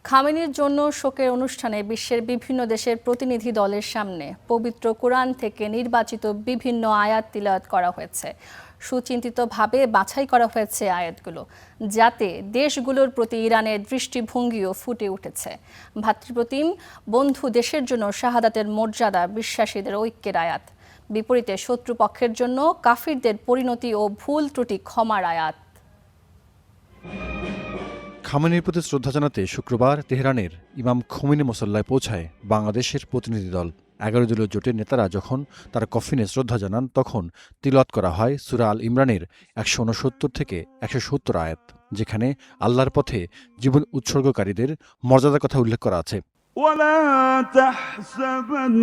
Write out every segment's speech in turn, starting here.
খামেনির জন্য শোকের অনুষ্ঠানে বিশ্বের বিভিন্ন দেশের প্রতিনিধি দলের সামনে পবিত্র কোরআন থেকে নির্বাচিত বিভিন্ন আয়াত তিলাওয়াত করা হয়েছে। সুচিন্তিতভাবে বাছাই করা হয়েছে আয়াতগুলো, যাতে দেশগুলোর প্রতি ইরানের দৃষ্টিভঙ্গিও ফুটে উঠেছে। ভ্রাতৃপ্রতিম বন্ধু দেশের জন্য শাহাদাতের মর্যাদা, বিশ্বাসীদের ঐক্যের আয়াত। বিপরীতে শত্রুপক্ষের জন্য কাফিরদের পরিণতি ও ভুল ত্রুটি ক্ষমার আয়াত। খামেনির প্রতি শ্রদ্ধা জানাতে শুক্রবার তেহরানের ইমাম খোমেনি মুসল্লায় পৌঁছায় বাংলাদেশের প্রতিনিধি দল। 11 দলীয় জোটের নেতারা যখন তার কফিনে শ্রদ্ধা জানান, তখন তিলাওয়াত করা হয় সূরা আল ইমরানের 169 থেকে 170 আয়াত, যেখানে আল্লাহর পথে জীবন উৎসর্গকারীদের মর্যাদার কথা উল্লেখ করা আছে। ولا تحسبن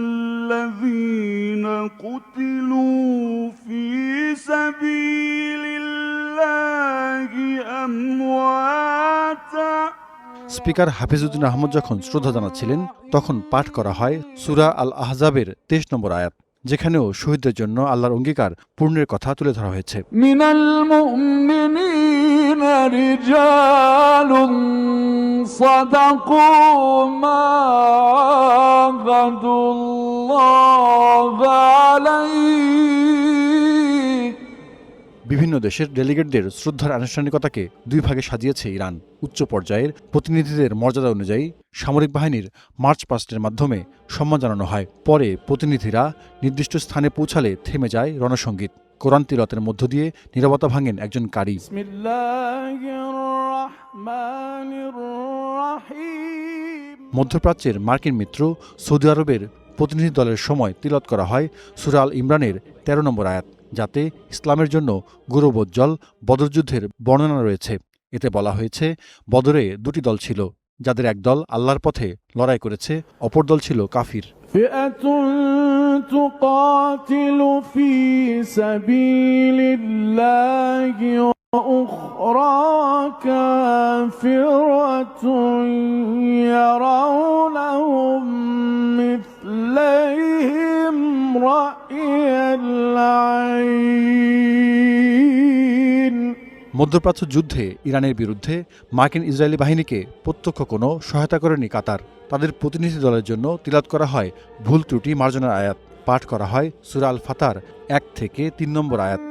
الذين قتلوا في سبيل الله أمواتا। স্পিকার হাফিজউদ্দিন আহমদ যখন শ্রদ্ধা জানাচ্ছিলেন, তখন পাঠ করা হয় সূরা আল আহজাবের 23 নম্বর আয়াত, যেখানেও শহীদদের জন্য আল্লাহর অঙ্গীকার পূর্ণের কথা তুলে ধরা হয়েছে। মিনাল মুমিনিনা রিজালুন সাদাকু মা আহাদুল্লাহ আলাইহি। বিভিন্ন দেশের ডেলিগেটদের শ্রদ্ধার আনুষ্ঠানিকতাকে দুই ভাগে সাজিয়েছে ইরান। উচ্চ পর্যায়ের প্রতিনিধিদের মর্যাদা অনুযায়ী সামরিক বাহিনীর মার্চ পাস্টের মাধ্যমে সম্মান জানানো হয়। পরে প্রতিনিধিরা নির্দিষ্ট স্থানে পৌঁছালে থেমে যায় রণসঙ্গীত। কোরআন তিলাওয়াতের মধ্য দিয়ে নীরবতা ভাঙেন একজন কারি। মধ্যপ্রাচ্যের মার্কিন মিত্র সৌদি আরবের প্রতিনিধি দলের সময় তিলাওয়াত করা হয় সূরা আল ইমরানের 13 নম্বর আয়াত, যাতে ইসলামের জন্য গৌরবোজ্জ্বল বদর যুদ্ধের বর্ণনা রয়েছে। এতে বলা হয়েছে, বদরে দুটি দল ছিল, যাদের এক দল আল্লাহর পথে লড়াই করেছে, অপর দল ছিল কাফির। তুকাতিলু ফি সাবিলিল্লাহি ওয়া উখরা কাফিরাতুন ইয়ারাউনাহুম মিথলাইহিম রা'য়াল আইন। মধ্যপ্রাচ্য যুদ্ধে ইরানের বিরুদ্ধে মার্কিন ইসরায়েলি বাহিনীকে প্রত্যক্ষ কোনো সহায়তা করেনি কাতার। তাদের প্রতিনিধি দলের জন্য তিলাওয়াত করা হয় ভুল ত্রুটি মার্জনার আয়াত। পাঠ করা হয় সূরা আল ফাতার 1 থেকে 3 নম্বর আয়াত।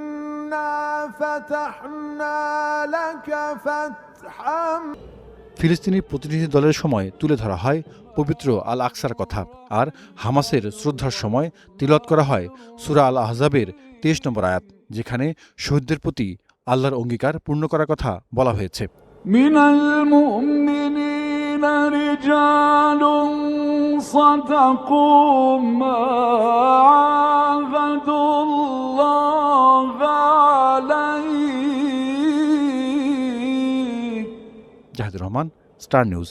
ফিলিস্তিনি প্রতিনিধি দলের সময় তুলে ধরা হয় পবিত্র আল আকসার কথা, আর হামাসের শ্রদ্ধার সময় তিলাওয়াত করা হয় সূরা আল আহজাবের 23 নম্বর আয়াত, যেখানে শহীদদের প্রতি আল্লাহর অঙ্গীকার পূর্ণ করার কথা বলা হয়েছে। মিনাল মুমিনিনা রিজালুন সাদাকু মা আহাদুল্লাহ আলাইহি। Zahidur Rahman, Star news.